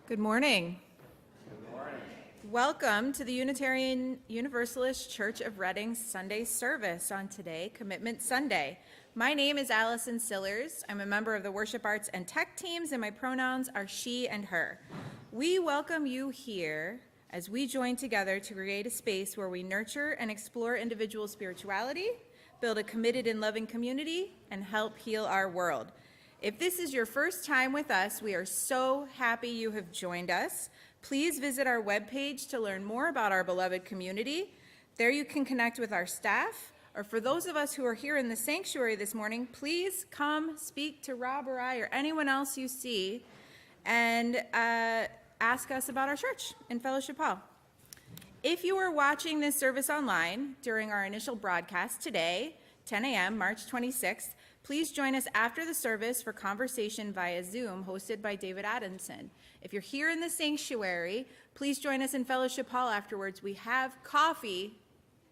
Good morning. Good morning. Welcome to the Unitarian Universalist Church of Reading Sunday service on today, Commitment Sunday. My name is Allison Sillers. I'm a member of the Worship Arts and Tech teams, and my pronouns are she and her. We welcome you here as we join together to create a space where we nurture and explore individual spirituality, build a committed and loving community, and help heal our world. If this is your first time with us, we are so happy you have joined us. Please visit our webpage to learn more about our beloved community. There you can connect with our staff, or for those of us who are here in the sanctuary this morning, please come speak to Rob or I or anyone else you see and ask us about our church in Fellowship Hall. If you are watching this service online during our initial broadcast today, 10 a.m., March 26th, please join us after the service for conversation via Zoom hosted by David Adamson. If you're here in the sanctuary, please join us in Fellowship Hall afterwards. We have coffee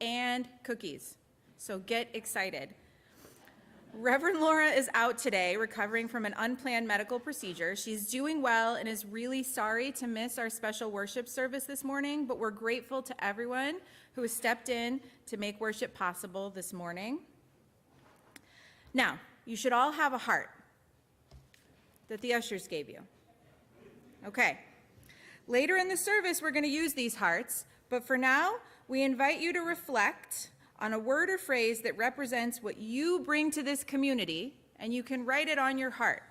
and cookies, so get excited. Reverend Laura is out today recovering from an unplanned medical procedure. She's doing well and is really sorry to miss our special worship service this morning, but we're grateful to everyone who has stepped in to make worship possible this morning. Now, you should all have a heart that the ushers gave you. Okay. Later in the service, we're going to use these hearts, but for now, we invite you to reflect on a word or phrase that represents what you bring to this community, and you can write it on your heart.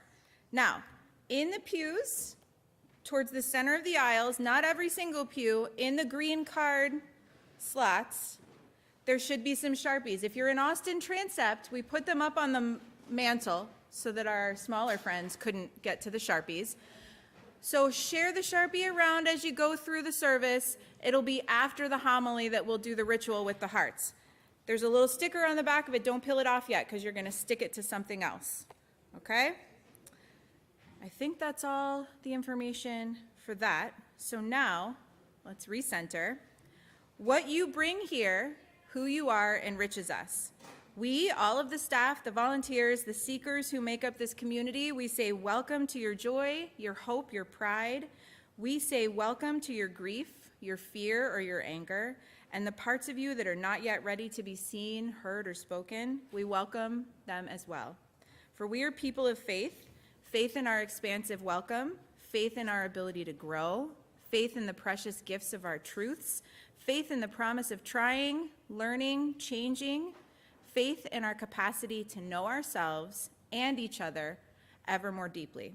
Now, in the pews, towards the center of the aisles, not every single pew, in the green card slots, there should be some Sharpies. If you're in Austin Transept, we put them up on the mantle so that our smaller friends couldn't get to the Sharpies. So share the Sharpie around as you go through the service. It'll be after the homily that we'll do the ritual with the hearts. There's a little sticker on the back of it. Don't peel it off yet because you're going to stick it to something else. Okay? I think that's all the information for that. So now, let's recenter. What you bring here, who you are, enriches us. We, all of the staff, the volunteers, the seekers who make up this community, we say welcome to your joy, your hope, your pride. We say welcome to your grief, your fear, or your anger, and the parts of you that are not yet ready to be seen, heard, or spoken. We welcome them as well. For we are people of faith, faith in our expansive welcome, faith in our ability to grow, faith in the precious gifts of our truths, faith in the promise of trying, learning, changing, faith in our capacity to know ourselves and each other ever more deeply.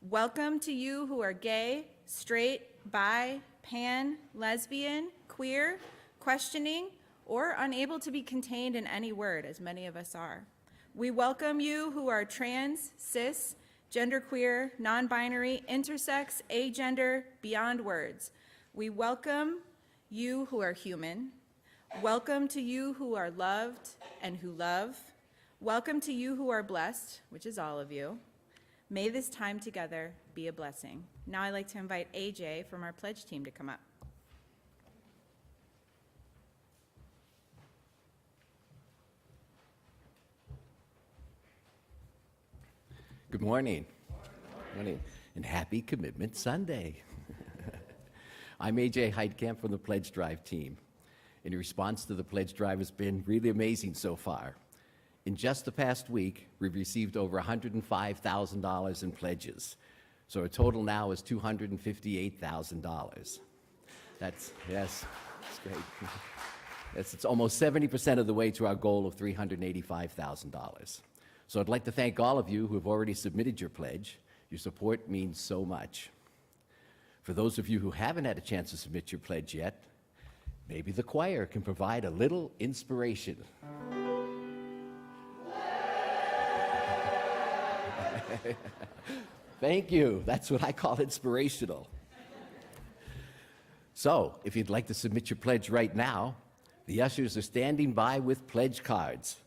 Welcome to you who are gay, straight, bi, pan, lesbian, queer, questioning, or unable to be contained in any word, as many of us are. We welcome you who are trans, cis, genderqueer, non-binary, intersex, agender, beyond words. We welcome you who are human. Welcome to you who are loved and who love. Welcome to you who are blessed, which is all of you. May this time together be a blessing. Now I'd like to invite AJ from our pledge team to come up. Good morning. Good morning. And happy Commitment Sunday. I'm AJ Heidkamp from the Pledge Drive team. In response to the Pledge Drive has been really amazing so far. In just the past week, we've received over $105,000 in pledges. So our total now is $258,000. Yes, that's great. It's almost 70% of the way to our goal of $385,000. So I'd like to thank all of you who have already submitted your pledge. Your support means so much. For those of you who haven't had a chance to submit your pledge yet, maybe the choir can provide a little inspiration. Thank you. That's what I call inspirational. So, if you'd like to submit your pledge right now, the ushers are standing by with pledge cards.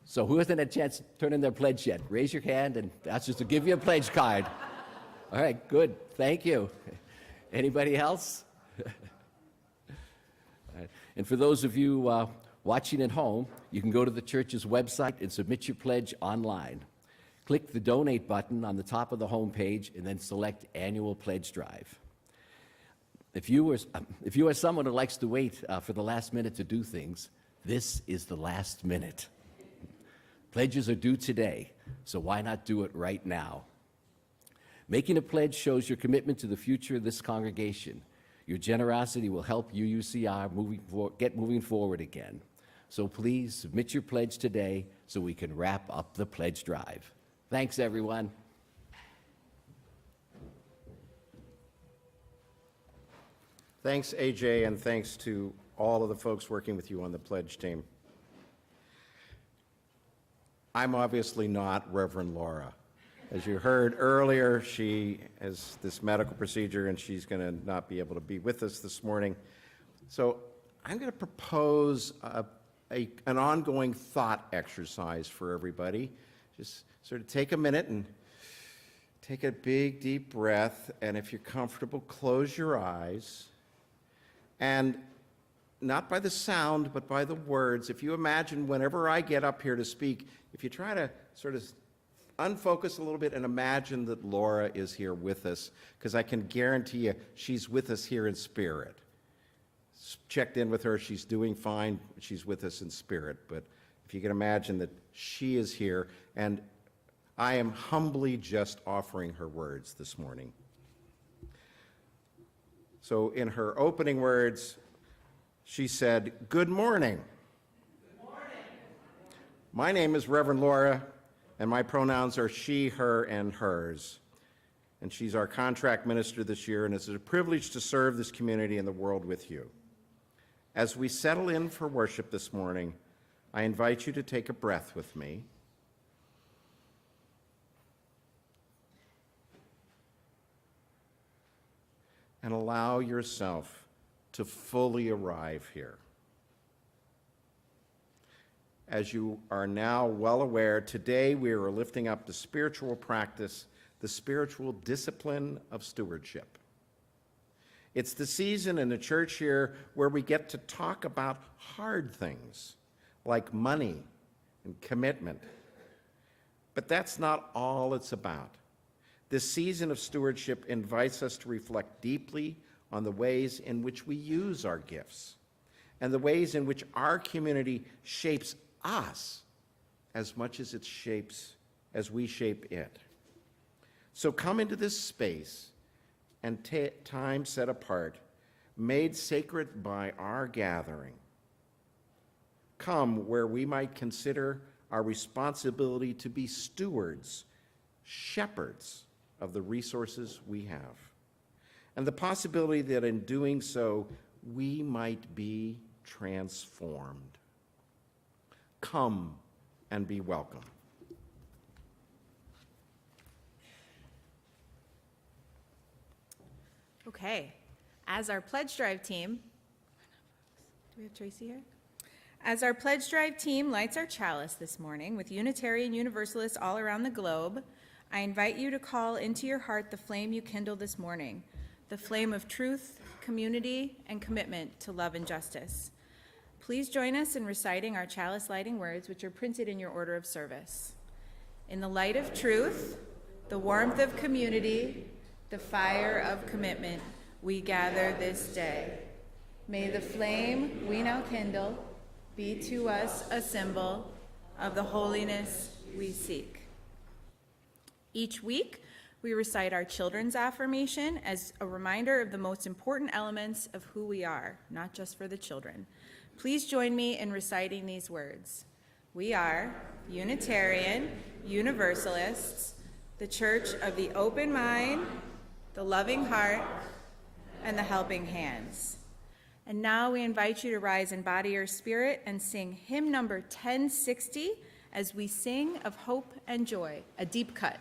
So who hasn't had a chance to turn in their pledge yet? Raise your hand and the ushers will give you a pledge card. All right, good. Thank you. Anybody else? And for those of you watching at home, you can go to the church's website and submit your pledge online. Click the Donate button on the top of the homepage and then select Annual Pledge Drive. If you are someone who likes to wait for the last minute to do things, this is the last minute. Pledges are due today, so why not do it right now? Making a pledge shows your commitment to the future of this congregation. Your generosity will help UUCR get moving forward again. So please submit your pledge today so we can wrap up the pledge drive. Thanks, everyone. Thanks, AJ, and thanks to all of the folks working with you on the pledge team. I'm obviously not Reverend Laura. As you heard earlier, she has this medical procedure and she's going to not be able to be with us this morning. So I'm going to propose an ongoing thought exercise for everybody. Just sort of take a minute and take a big, deep breath, and if you're comfortable, close your eyes. And not by the sound, but by the words, if you imagine whenever I get up here to speak, if you try to sort of unfocus a little bit and imagine that Laura is here with us, because I can guarantee you she's with us here in spirit. Checked in with her, she's doing fine, she's with us in spirit. But if you can imagine that she is here, and I am humbly just offering her words this morning. So in her opening words, she said, "Good morning. Good morning. My name is Reverend Laura, and my pronouns are she, her, and hers. And she's our contract minister this year, and it's a privilege to serve this community and the world with you. As we settle in for worship this morning, I invite you to take a breath with me. And allow yourself to fully arrive here. As you are now well aware, today we are lifting up the spiritual practice, the spiritual discipline of stewardship. It's the season in the church here where we get to talk about hard things like money and commitment. But that's not all it's about. This season of stewardship invites us to reflect deeply on the ways in which we use our gifts and the ways in which our community shapes us as much as as we shape it. So come into this space and time set apart, made sacred by our gathering. Come where we might consider our responsibility to be stewards, shepherds of the resources we have, and the possibility that in doing so, we might be transformed. Come and be welcome. Okay, as our pledge drive team, do we have Tracy here? As our pledge drive team lights our chalice this morning with Unitarian Universalists all around the globe, I invite you to call into your heart the flame you kindled this morning, the flame of truth, community, and commitment to love and justice. Please join us in reciting our chalice lighting words, which are printed in your order of service. In the light of truth, the warmth of community, the fire of commitment, we gather this day. May the flame we now kindle be to us a symbol of the holiness we seek. Each week, we recite our children's affirmation as a reminder of the most important elements of who we are, not just for the children. Please join me in reciting these words. We are Unitarian Universalists, the Church of the open mind, the loving heart, and the helping hands. And now we invite you to rise in body or spirit and sing hymn number 1060 as we sing of hope and joy, a deep cut.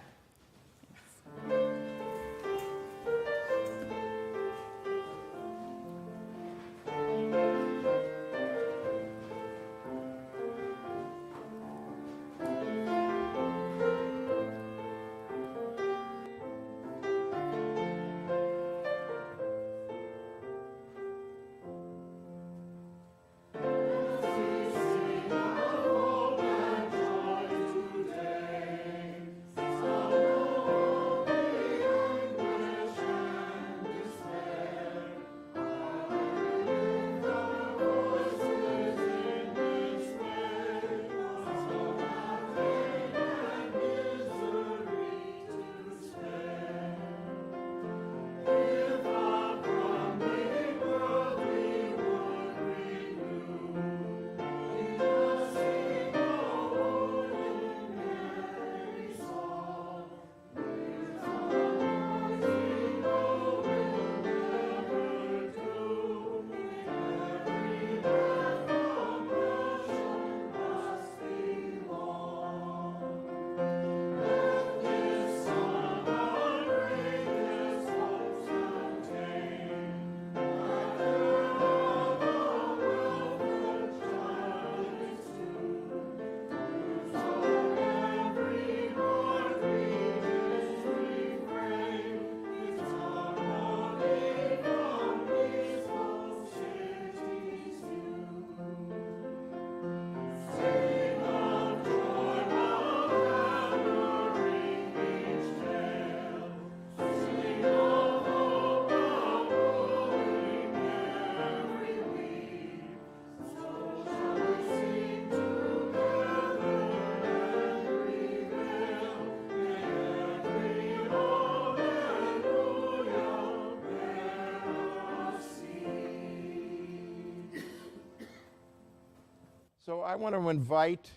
I want to invite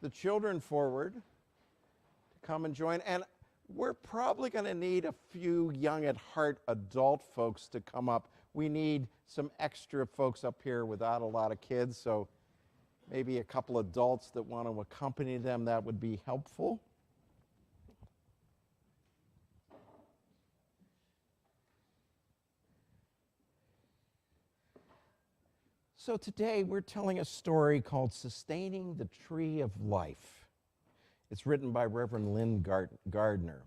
the children forward to come and join. And we're probably going to need a few young at heart adult folks to come up. We need some extra folks up here without a lot of kids, so maybe a couple adults that want to accompany them, that would be helpful. So today we're telling a story called Sustaining the Tree of Life. It's written by Reverend Lynn Gardner.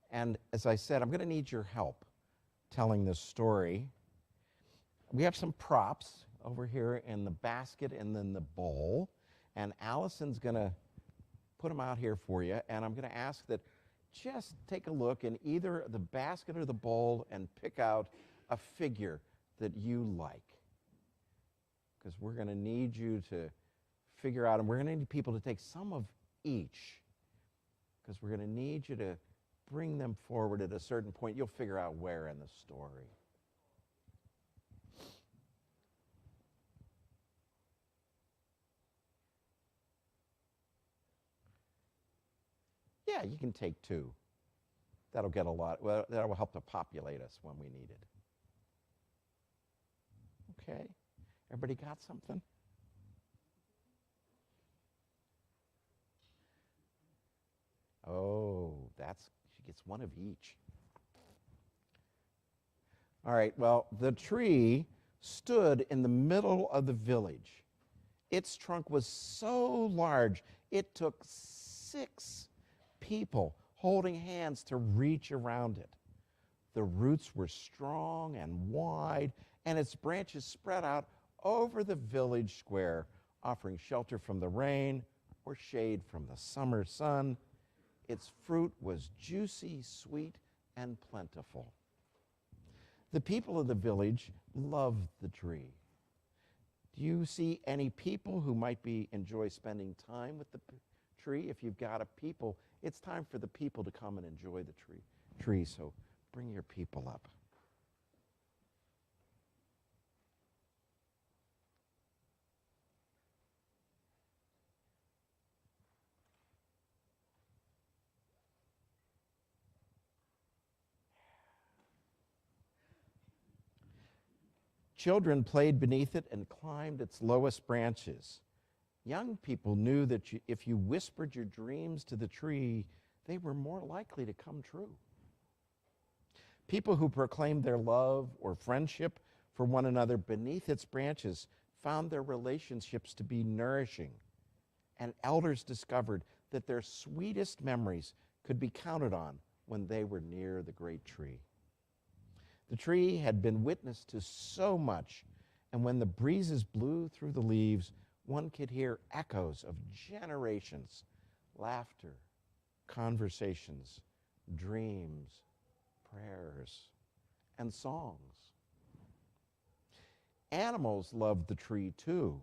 And as I said, I'm going to need your help telling this story. We have some props over here in the basket and then the bowl. And Allison's going to put them out here for you. And I'm going to ask that just take a look in either the basket or the bowl and pick out a figure that you like. Because we're going to need you to figure out, and we're going to need people to take some of each, because we're going to need you to bring them forward at a certain point. You'll figure out where in the story. Yeah, you can take two. That'll get a lot, well, that will help to populate us when we need it. Okay. Everybody got something? Oh, she gets one of each. All right, well, the tree stood in the middle of the village. Its trunk was so large, it took 6 people holding hands to reach around it. The roots were strong and wide, and its branches spread out over the village square, offering shelter from the rain or shade from the summer sun. Its fruit was juicy, sweet, and plentiful. The people of the village loved the tree. Do you see any people who might enjoy spending time with the tree? If you've got a people, it's time for the people to come and enjoy the tree. So bring your people up. Children played beneath it and climbed its lowest branches. Young people knew that if you whispered your dreams to the tree, they were more likely to come true. People who proclaimed their love or friendship for one another beneath its branches found their relationships to be nourishing, and elders discovered that their sweetest memories could be counted on when they were near the great tree. The tree had been witness to so much, and when the breezes blew through the leaves, one could hear echoes of generations, laughter, conversations, dreams, prayers, and songs. Animals loved the tree too.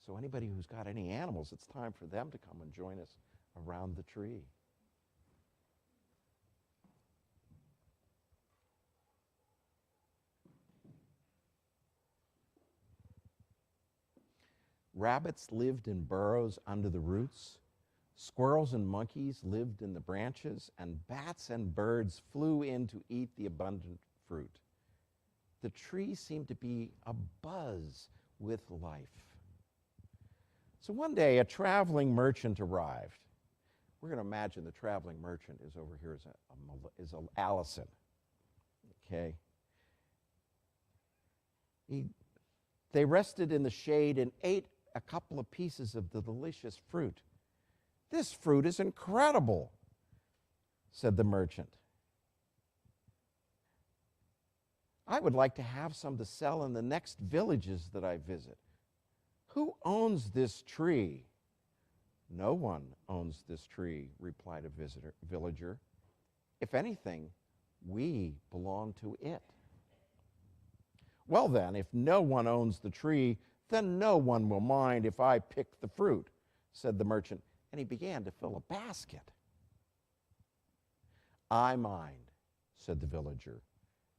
So anybody who's got any animals, it's time for them to come and join us around the tree. Rabbits lived in burrows under the roots. Squirrels and monkeys lived in the branches, and bats and birds flew in to eat the abundant fruit. The tree seemed to be abuzz with life. So one day, a traveling merchant arrived. We're going to imagine the traveling merchant is over here is Allison. Okay. They rested in the shade and ate a couple of pieces of the delicious fruit. "This fruit is incredible," said the merchant. "I would like to have some to sell in the next villages that I visit. Who owns this tree?" "No one owns this tree," replied a villager. "If anything, we belong to it." "Well then, if no one owns the tree, then no one will mind if I pick the fruit," said the merchant, and he began to fill a basket. "I mind," said the villager,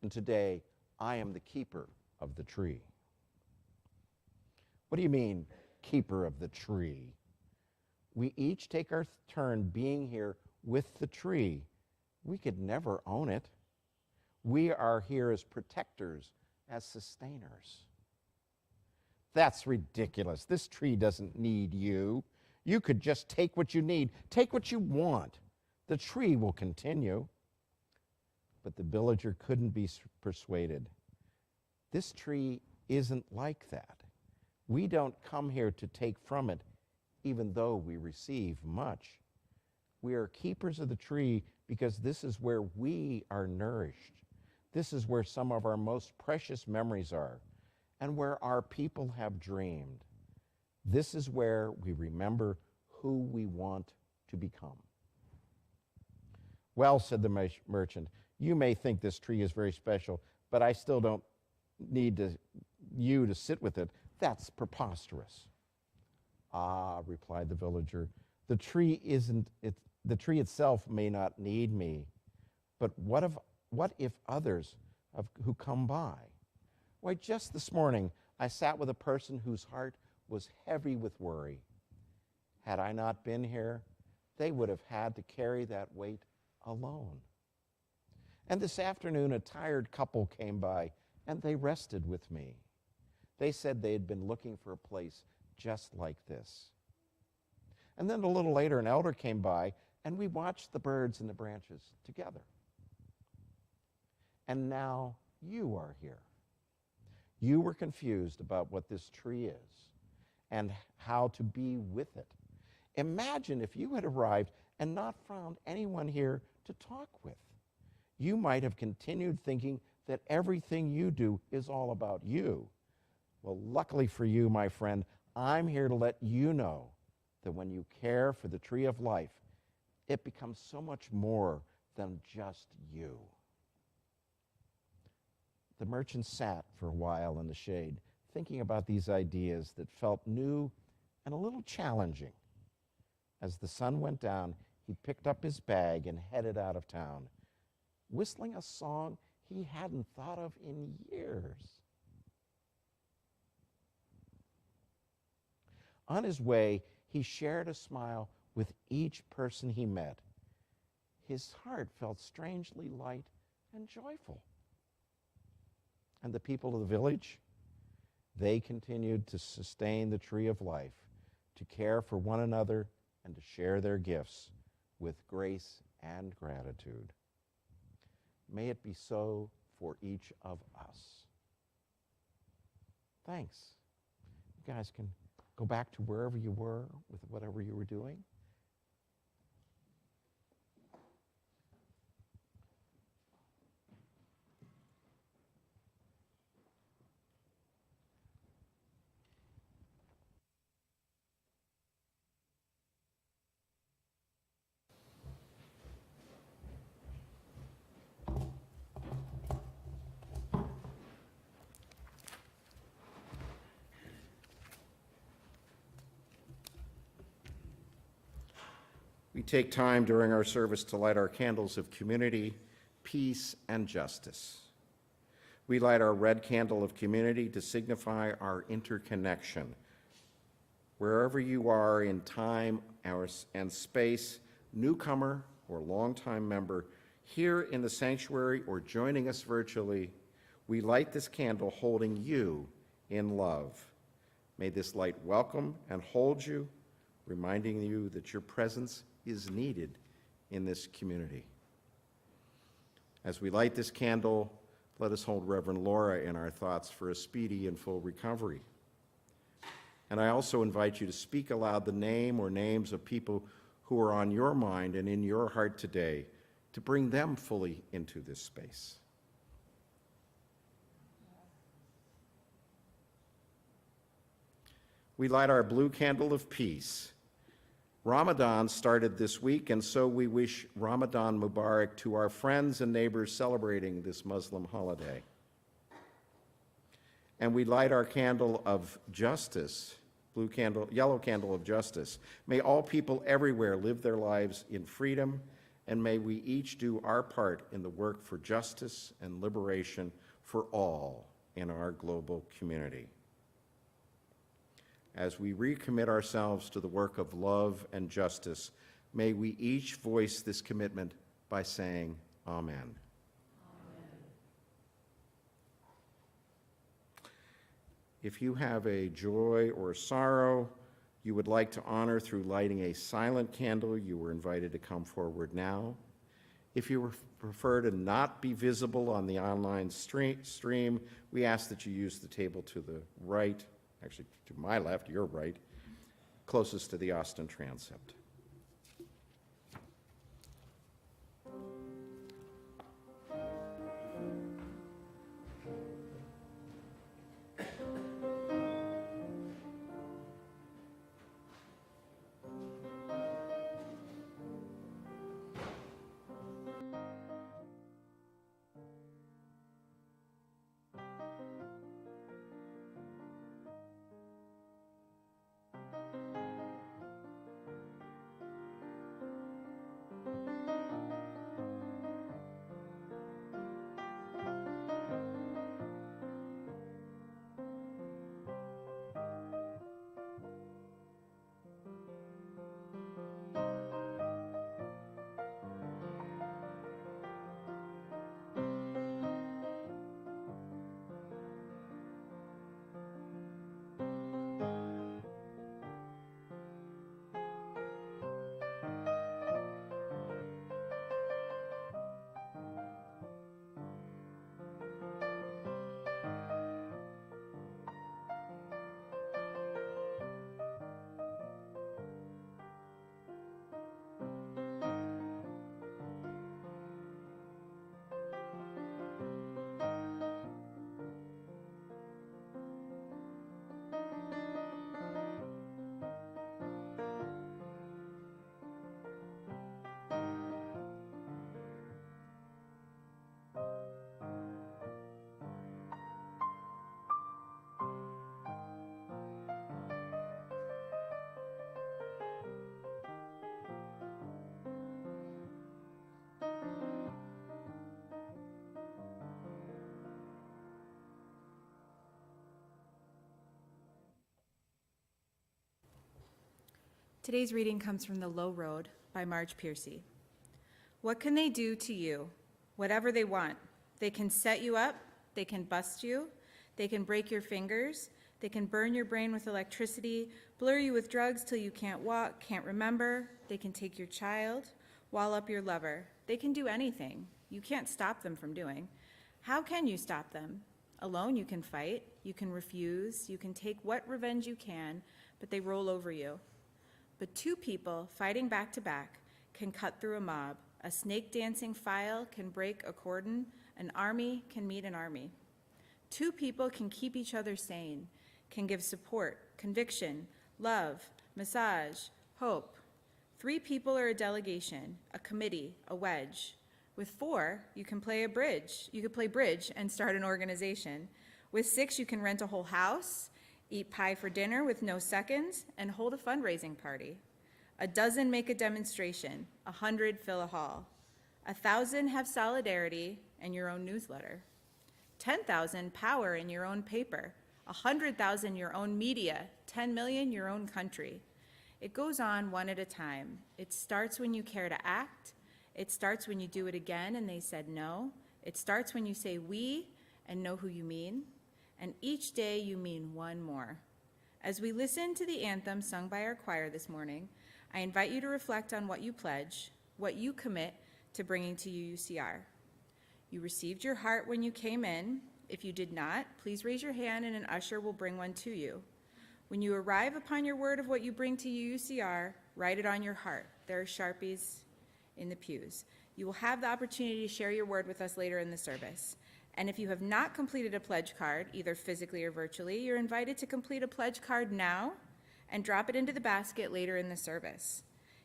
"and today I am the keeper of the tree." "What do you mean, keeper of the tree. We each take our turn being here with the tree. We could never own it. We are here as protectors, as sustainers. That's ridiculous. This tree doesn't need you. You could just take what you need, take what you want. The tree will continue. But the villager couldn't be persuaded. This tree isn't like that. We don't come here to take from it, even though we receive much. We are keepers of the tree because this is where we are nourished. This is where some of our most precious memories are, and where our people have dreamed. This is where we remember who we want to become. Well, said the merchant, you may think this tree is very special, but I still don't need you to sit with it. That's preposterous. Ah, replied the villager, the tree itself may not need me, but what if others who come by? Why, just this morning, I sat with a person whose heart was heavy with worry. Had I not been here, they would have had to carry that weight alone. And this afternoon, a tired couple came by, and they rested with me. They said they had been looking for a place just like this. And then a little later, an elder came by, and we watched the birds in the branches together. And now you are here. You were confused about what this tree is and how to be with it. Imagine if you had arrived and not found anyone here to talk with. You might have continued thinking that everything you do is all about you. Well, luckily for you, my friend, I'm here to let you know that when you care for the tree of life, it becomes so much more than just you. The merchant sat for a while in the shade, thinking about these ideas that felt new and a little challenging. As the sun went down, he picked up his bag and headed out of town, whistling a song he hadn't thought of in years. On his way, he shared a smile with each person he met. His heart felt strangely light and joyful. And the people of the village, they continued to sustain the tree of life, to care for one another and to share their gifts with grace and gratitude. May it be so for each of us. Thanks. You guys can go back to wherever you were with whatever you were doing. We take time during our service to light our candles of community, peace, and justice. We light our red candle of community to signify our interconnection. Wherever you are in time and space, newcomer or longtime member, here in the sanctuary or joining us virtually, we light this candle holding you in love. May this light welcome and hold you, reminding you that your presence is needed in this community. As we light this candle, let us hold Reverend Laura in our thoughts for a speedy and full recovery. And I also invite you to speak aloud the name or names of people who are on your mind and in your heart today, to bring them fully into this space. We light our blue candle of peace. Ramadan started this week, and so we wish Ramadan Mubarak to our friends and neighbors celebrating this Muslim holiday. And we light our candle of justice, yellow candle of justice. May all people everywhere live their lives in freedom, and may we each do our part in the work for justice and liberation for all in our global community. as we recommit ourselves to the work of love and justice, may we each voice this commitment by saying, Amen. If you have a joy or sorrow you would like to honor through lighting a silent candle, you are invited to come forward now. If you prefer to not be visible on the online stream, we ask that you use the table to the right, actually to my left, your right, closest to the Austin transept. Today's reading comes from The Low Road by Marge Piercy. What can they do to you? Whatever they want. They can set you up, they can bust you, they can break your fingers, they can burn your brain with electricity, blur you with drugs till you can't walk, can't remember, they can take your child, wall up your lover. They can do anything. You can't stop them from doing. How can you stop them? Alone you can fight, you can refuse, you can take what revenge you can, but they roll over you. But two people fighting back to back can cut through a mob. A snake dancing file can break a cordon. An army can meet an army. Two people can keep each other sane, can give support, conviction, love, massage, hope. Three people are a delegation, a committee, a wedge. With four, you can play bridge and start an organization. With six, you can rent a whole house, eat pie for dinner with no seconds, and hold a fundraising party. A dozen make a demonstration, 100 fill a hall. 1,000 have solidarity and your own newsletter. 10,000 power in your own paper. 100,000 your own media. 10 million your own country. It goes on one at a time. It starts when you care to act. It starts when you do it again and they said no. It starts when you say we and know who you mean. And each day you mean one more. As we listen to the anthem sung by our choir this morning, I invite you to reflect on what you pledge, what you commit to bringing to UUCR. You received your heart when you came in. If you did not, please raise your hand and an usher will bring one to you. When you arrive upon your word of what you bring to UUCR, write it on your heart. There are Sharpies in the pews. You will have the opportunity to share your word with us later in the service. And if you have not completed a pledge card, either physically or virtually, you're invited to complete a pledge card now and drop it into the basket later in the service.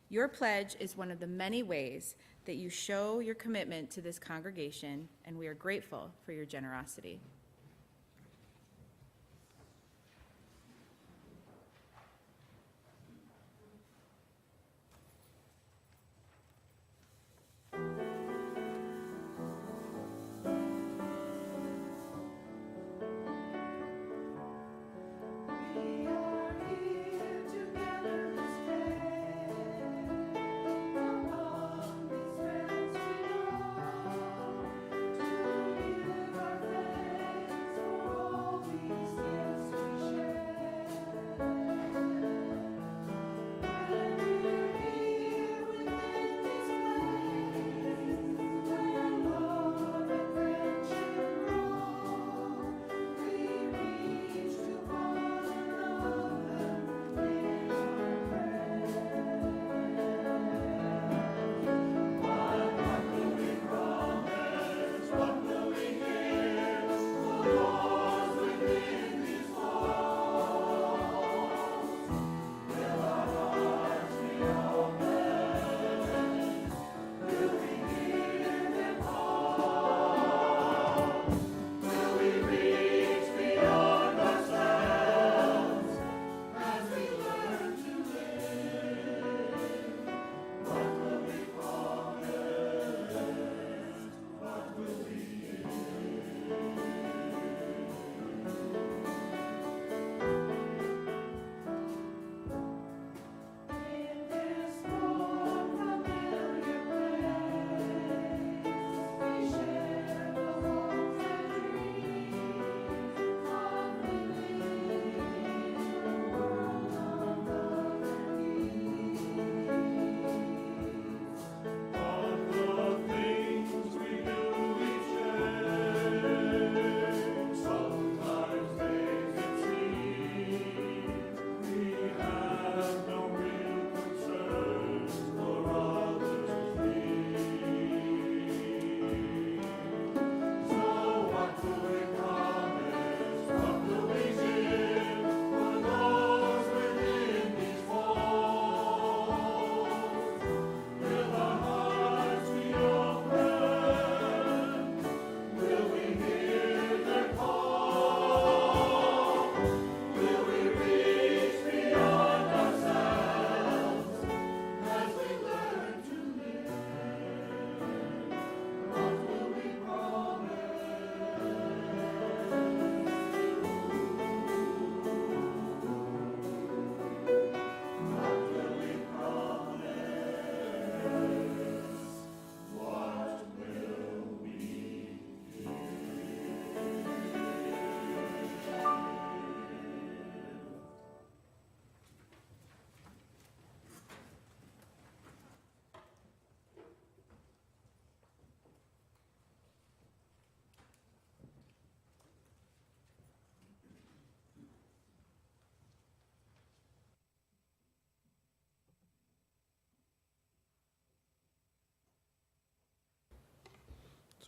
Your pledge is one of the many ways that you show your commitment to this congregation, and we are grateful for your generosity. We are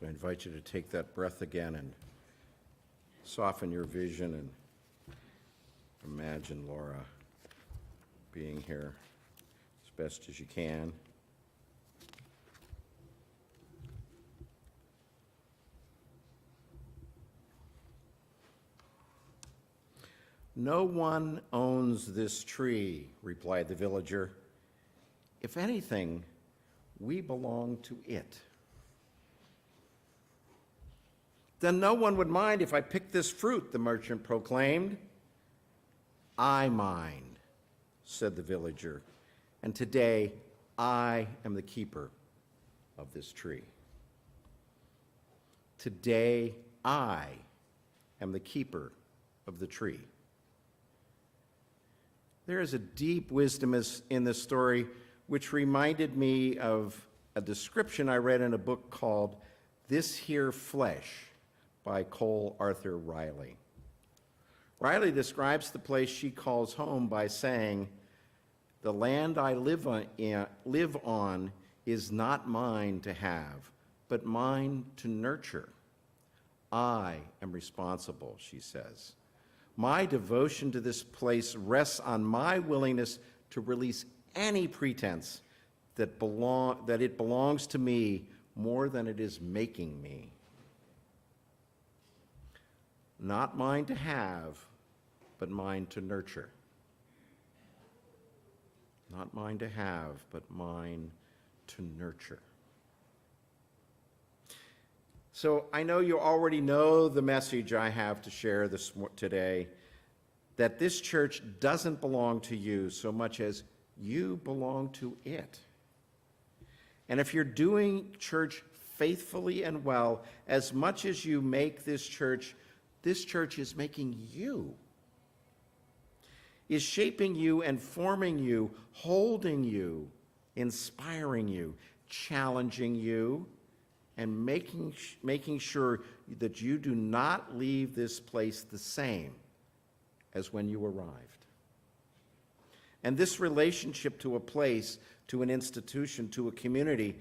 So I invite you to take that breath again and soften your vision and imagine Laura being here as best as you can. "No one owns this tree," replied the villager. "If anything, we belong to it." "Then no one would mind if I picked this fruit," the merchant proclaimed. "I mind," said the villager, "and today I am the keeper of this tree." Today I am the keeper of the tree. There is a deep wisdom in this story which reminded me of a description I read in a book called This Here Flesh by Cole Arthur Riley. Riley describes the place she calls home by saying, "The land I live on is not mine to have, but mine to nurture. I am responsible," she says. "My devotion to this place rests on my willingness to release any pretense that it belongs to me more than it is making me. Not mine to have, but mine to nurture. Not mine to have, but mine to nurture." So I know you already know the message I have to share today, that this church doesn't belong to you so much as you belong to it. And if you're doing church faithfully and well, as much as you make this church is making you, is shaping you and forming you, holding you, inspiring you, challenging you, and making sure that you do not leave this place the same as when you arrived. And this relationship to a place, to an institution, to a community,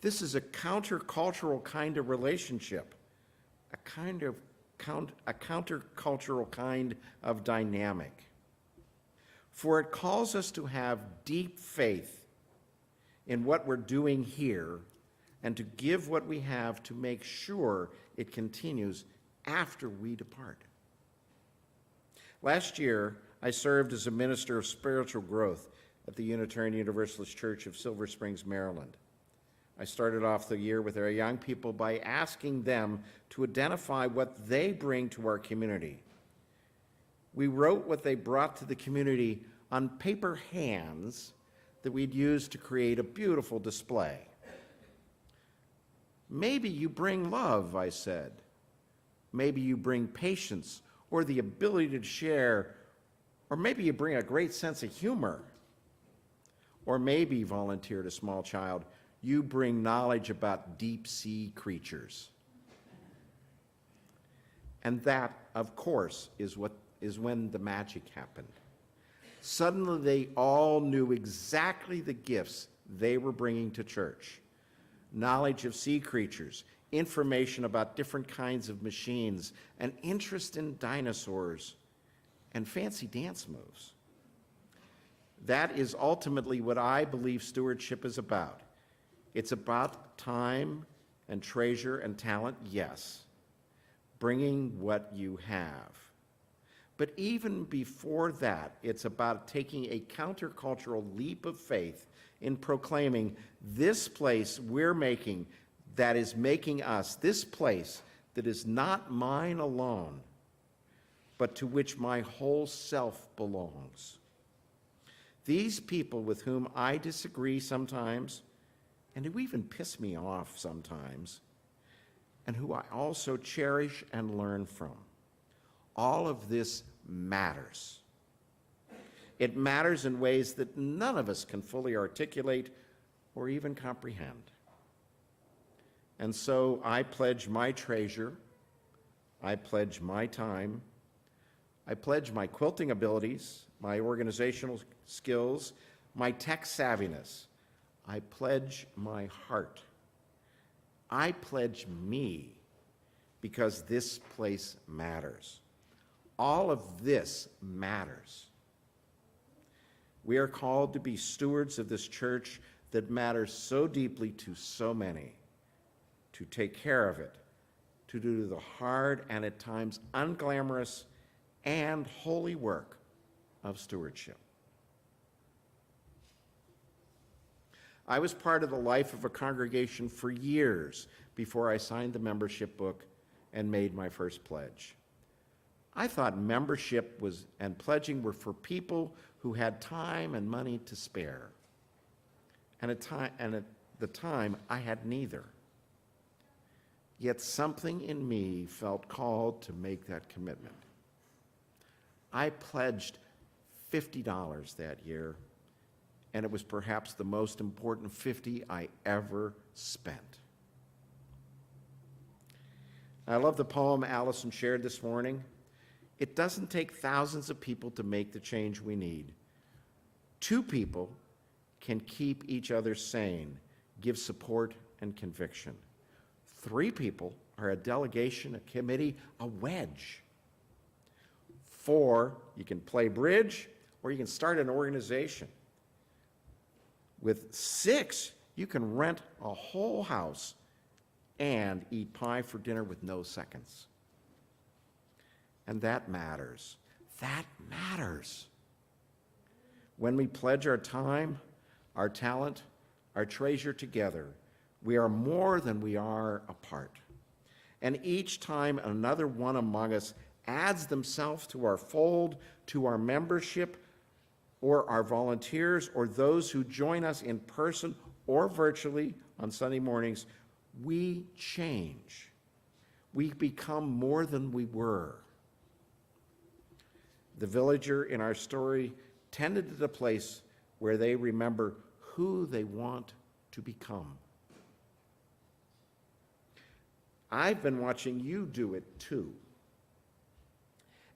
this is a countercultural kind of relationship, a countercultural kind of dynamic. For it calls us to have deep faith in what we're doing here and to give what we have to make sure it continues after we depart. Last year, I served as a minister of spiritual growth at the Unitarian Universalist Church of Silver Springs, Maryland. I started off the year with our young people by asking them to identify what they bring to our community. We wrote what they brought to the community on paper hands that we'd use to create a beautiful display. "Maybe you bring love," I said. "Maybe you bring patience or the ability to share, or maybe you bring a great sense of humor. Or maybe," volunteered a small child, "you bring knowledge about deep sea creatures." And that, of course, is when the magic happened. Suddenly they all knew exactly the gifts they were bringing to church. Knowledge of sea creatures, information about different kinds of machines, an interest in dinosaurs, and fancy dance moves. That is ultimately what I believe stewardship is about. It's about time and treasure and talent, yes, bringing what you have. But even before that, it's about taking a countercultural leap of faith in proclaiming this place we're making, that is making us, this place that is not mine alone, but to which my whole self belongs. These people with whom I disagree sometimes, and who even piss me off sometimes, and who I also cherish and learn from, all of this matters. It matters in ways that none of us can fully articulate or even comprehend. And so I pledge my treasure, I pledge my time, I pledge my quilting abilities, my organizational skills, my tech savviness. I pledge my heart. I pledge me because this place matters. All of this matters. We are called to be stewards of this church that matters so deeply to so many, to take care of it, to do the hard and at times unglamorous and holy work of stewardship. I was part of the life of a congregation for years before I signed the membership book and made my first pledge. I thought membership and pledging were for people who had time and money to spare. And at the time, I had neither. Yet something in me felt called to make that commitment. I pledged $50 that year, and it was perhaps the most important $50 I ever spent. I love the poem Allison shared this morning. It doesn't take thousands of people to make the change we need. 2 people can keep each other sane, give support and conviction. 3 people are a delegation, a committee, a wedge. 4, you can play bridge or you can start an organization. With 6, you can rent a whole house and eat pie for dinner with no seconds. And that matters. That matters. When we pledge our time, our talent, our treasure together, we are more than we are apart. And each time another one among us adds themselves to our fold, to our membership, or our volunteers, or those who join us in person or virtually on Sunday mornings, we change. We become more than we were. The villager in our story tended to the place where they remember who they want to become. I've been watching you do it too.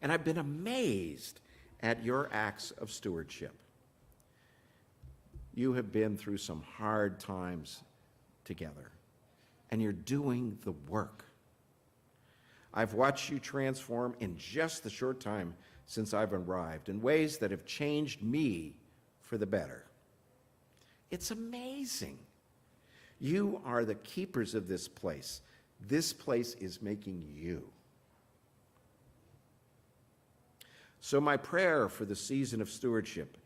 And I've been amazed at your acts of stewardship. You have been through some hard times together, and you're doing the work. I've watched you transform in just the short time since I've arrived in ways that have changed me for the better. It's amazing. You are the keepers of this place. This place is making you. So my prayer for the season of stewardship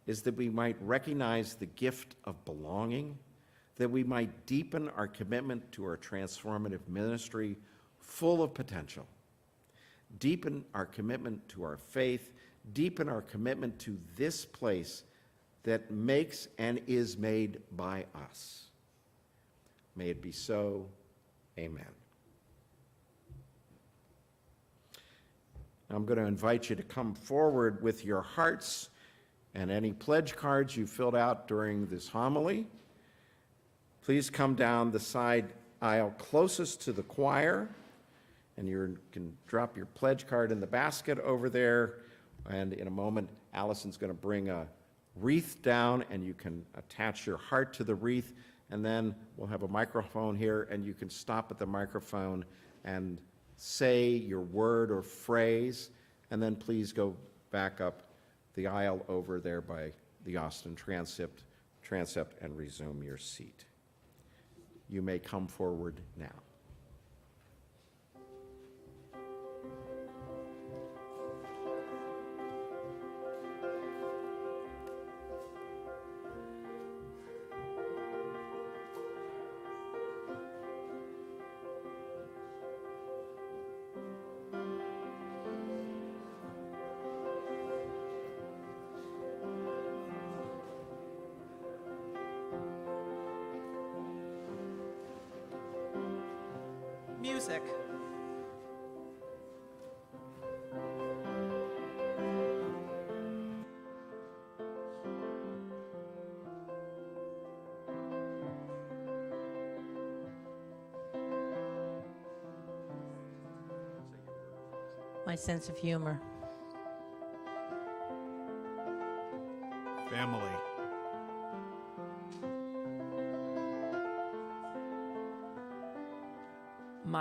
is that we might recognize the gift of belonging, that we might deepen our commitment to our transformative ministry full of potential, deepen our commitment to our faith, deepen our commitment to this place that makes and is made by us. May it be so. Amen. I'm going to invite you to come forward with your hearts and any pledge cards you filled out during this homily. Please come down the side aisle closest to the choir, and you can drop your pledge card in the basket over there. And in a moment, Allison's going to bring a wreath down, and you can attach your heart to the wreath. And then we'll have a microphone here, and you can stop at the microphone and say your word or phrase, and then please go back up the aisle over there by the Austin transept and resume your seat. You may come forward now. Music. My sense of humor. Family.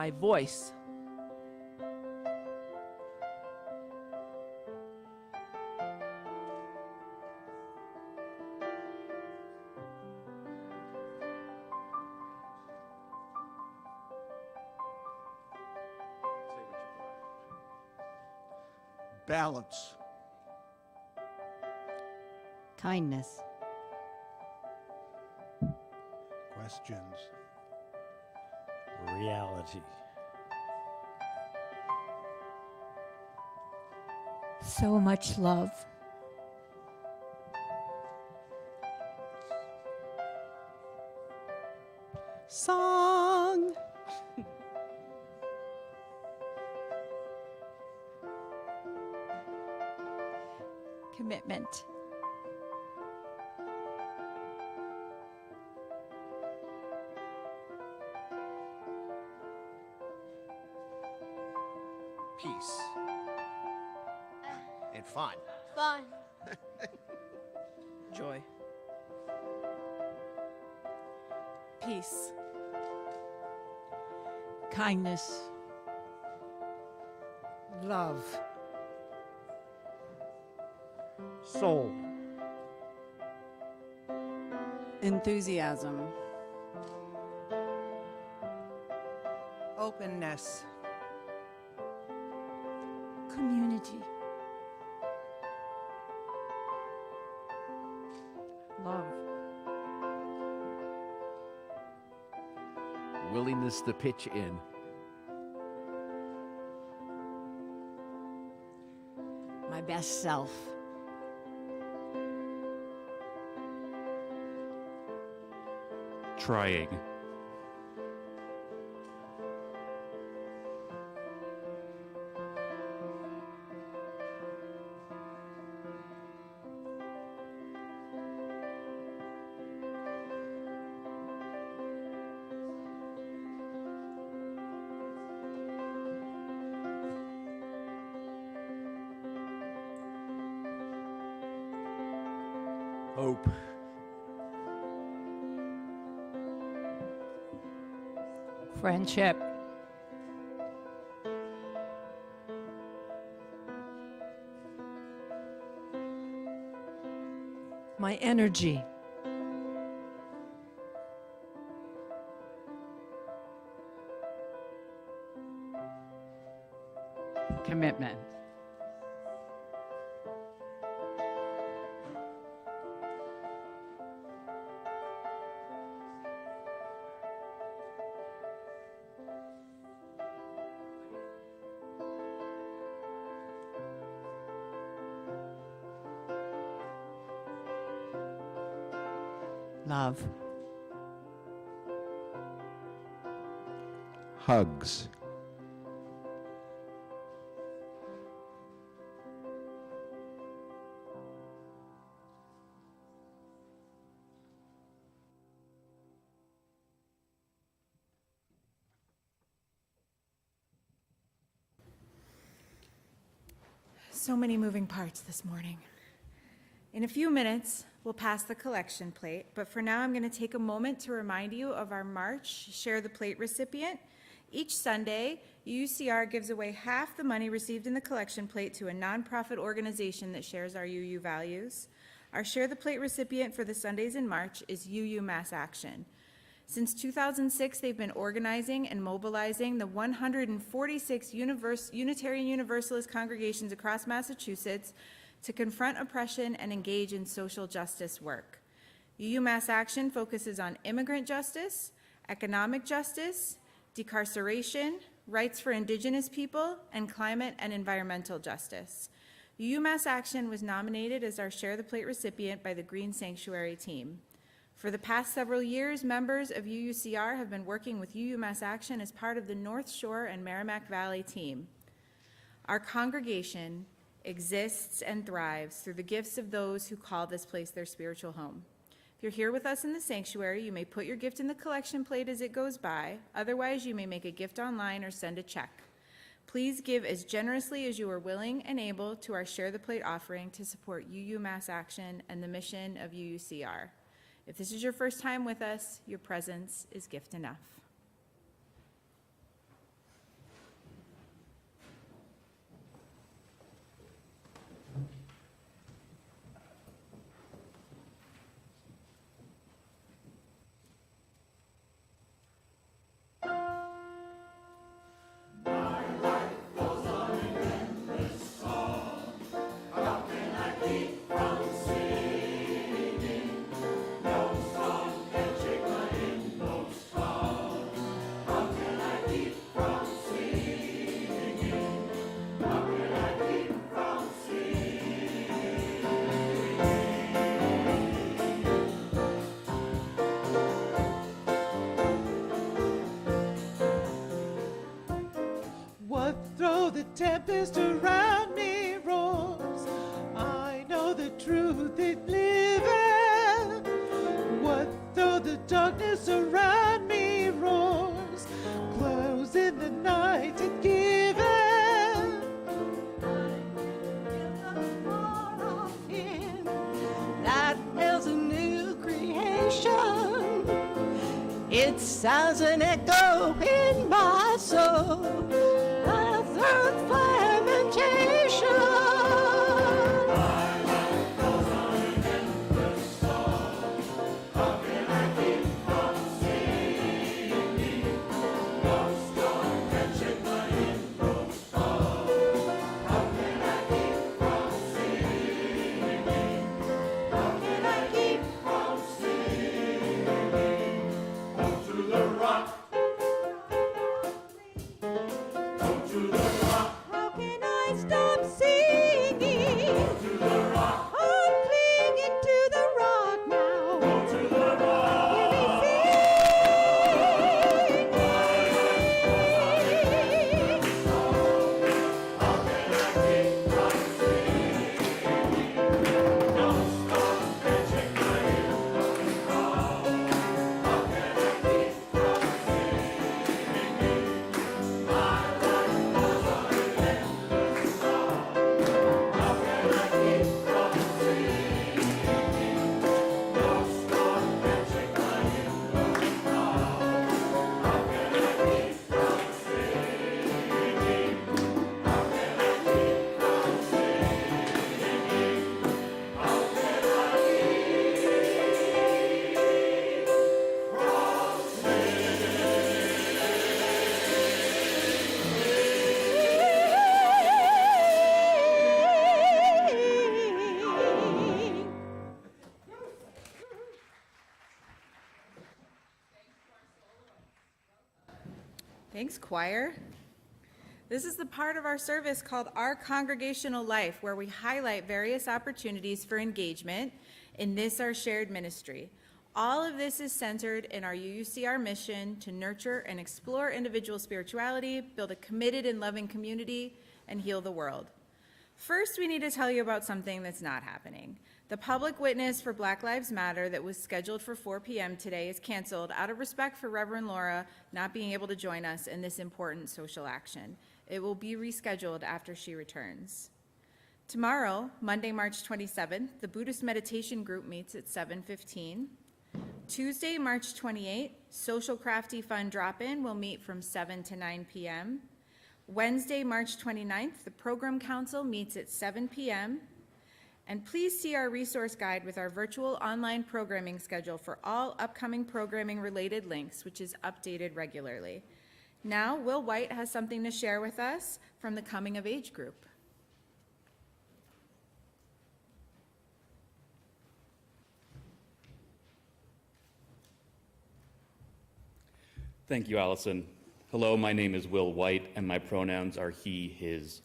my voice. Balance. Kindness. Questions. Reality. So much love. Song. Commitment. Peace. And fun. Fun. Joy. Peace. Kindness. Love. Soul. Enthusiasm. Openness. Community. Love. Willingness to pitch in. My best self. Trying. Hope. Friendship. My energy. Commitment. Love. Hugs. So many moving parts this morning. In a few minutes, we'll pass the collection plate, but for now, I'm going to take a moment to remind you of our March Share the Plate recipient. Each Sunday, UUCR gives away half the money received in the collection plate to a nonprofit organization that shares our UU values. Our Share the Plate recipient for the Sundays in March is UU Mass Action. Since 2006, they've been organizing and mobilizing the 146 Unitarian Universalist congregations across Massachusetts to confront oppression and engage in social justice work. UU Mass Action focuses on immigrant justice, economic justice, decarceration, rights for Indigenous people, and climate and environmental justice. UU Mass Action was nominated as our Share the Plate recipient by the Green Sanctuary team. For the past several years, members of UUCR have been working with UU Mass Action as part of the North Shore and Merrimack Valley team. Our congregation exists and thrives through the gifts of those who call this place their spiritual home. If you're here with us in the sanctuary, you may put your gift in the collection plate as it goes by. Otherwise, you may make a gift online or send a check. Please give as generously as you are willing and able to our Share the Plate offering to support UU Mass Action and the mission of UUCR. If this is your first time with us, your presence is gift enough. the tempest around me roars, I know the truth it liveth. What though the darkness around me roars, close in the night it giveth. That is a new creation. It sounds an echo in my soul. The third lamentation. How can I stop singing? Go to the rock. I'm clinging to the rock now. Go to the rock. Hear me sing. How can I keep from singing? No storm can shake my inmost soul. How can I keep from singing? My life goes on an endless song. How can I keep from singing? No storm can shake my inmost soul. How can I keep from singing? How can I keep from singing? How can Thanks, choir. This is the part of our service called Our Congregational Life, where we highlight various opportunities for engagement in this, our shared ministry. All of this is centered in our UUCR mission to nurture and explore individual spirituality, build a committed and loving community, and heal the world. First, we need to tell you about something that's not happening. The public witness for Black Lives Matter that was scheduled for 4 p.m. today is canceled out of respect for Reverend Laura not being able to join us in this important social action. It will be rescheduled after she returns. Tomorrow, Monday, March 27th, the Buddhist Meditation Group meets at 7:15. Tuesday, March 28th, Social Crafty Fun Drop-In will meet from 7 to 9 p.m. Wednesday, March 29th, the Program Council meets at 7 p.m. And please see our resource guide with our virtual online programming schedule for all upcoming programming related links, which is updated regularly. Now, Will White has something to share with us from the Coming of Age group. Thank you, Allison. Hello, my name is Will White, and my pronouns are he, his.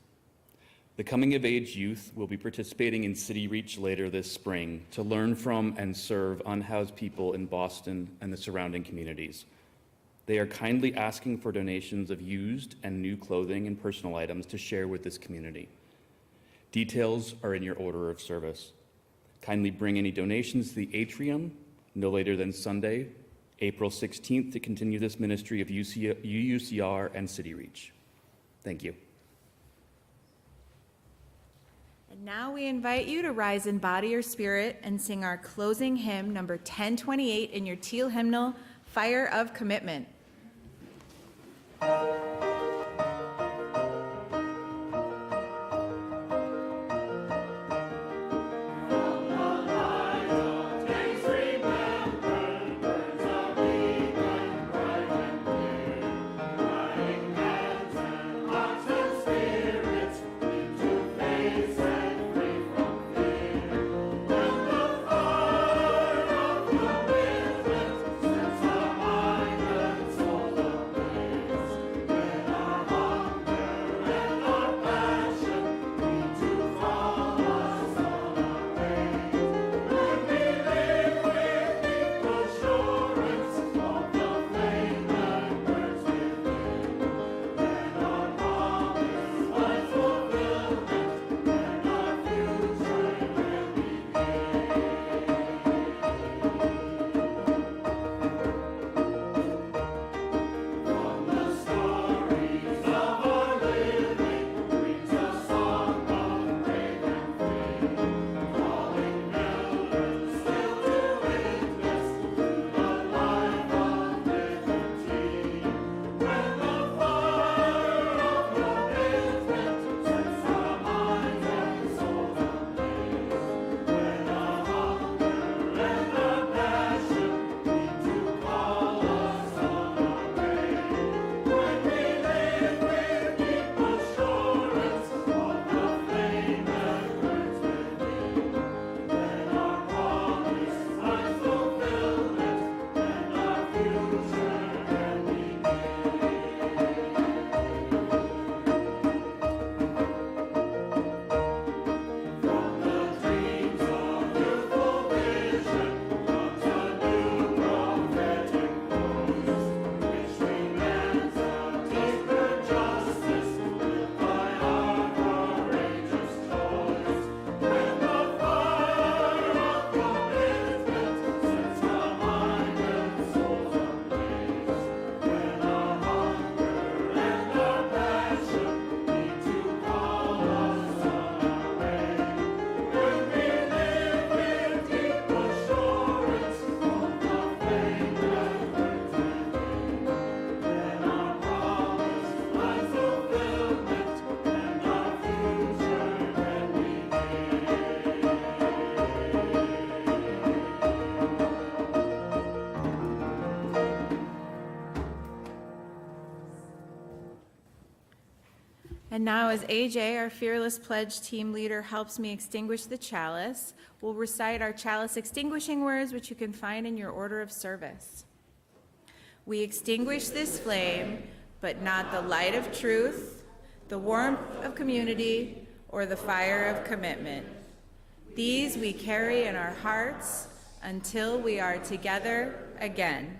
The Coming of Age youth will be participating in City Reach later this spring to learn from and serve unhoused people in Boston and the surrounding communities. They are kindly asking for donations of used and new clothing and personal items to share with this community. Details are in your order of service. Kindly bring any donations to the atrium no later than Sunday, April 16th, to continue this ministry of UUCR and City Reach. Thank you. And now we invite you to rise in body or spirit and sing our closing hymn, number 1028, in your teal hymnal, Fire of Commitment. And now, as AJ, our Fearless Pledge team leader, helps me extinguish the chalice, we'll recite our chalice extinguishing words, which you can find in your order of service. We extinguish this flame, but not the light of truth, the warmth of community, or the fire of commitment. These we carry in our hearts until we are together again.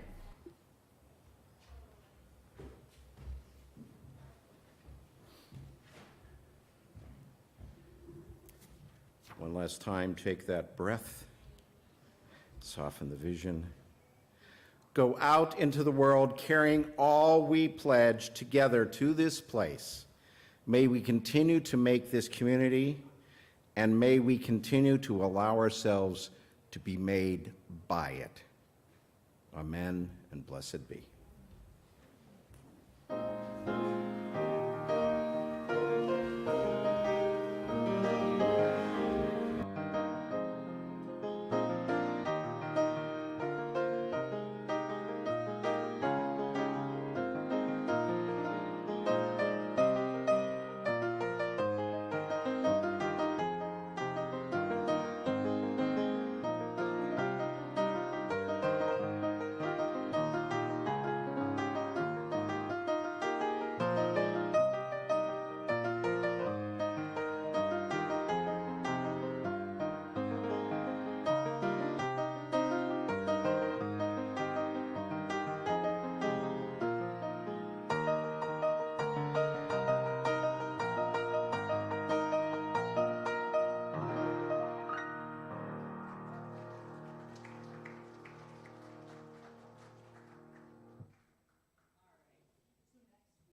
One last time, take that breath, soften the vision. Go out into the world carrying all we pledge together to this place. May we continue to make this community, and may we continue to allow ourselves to be made by it. Amen, and blessed be.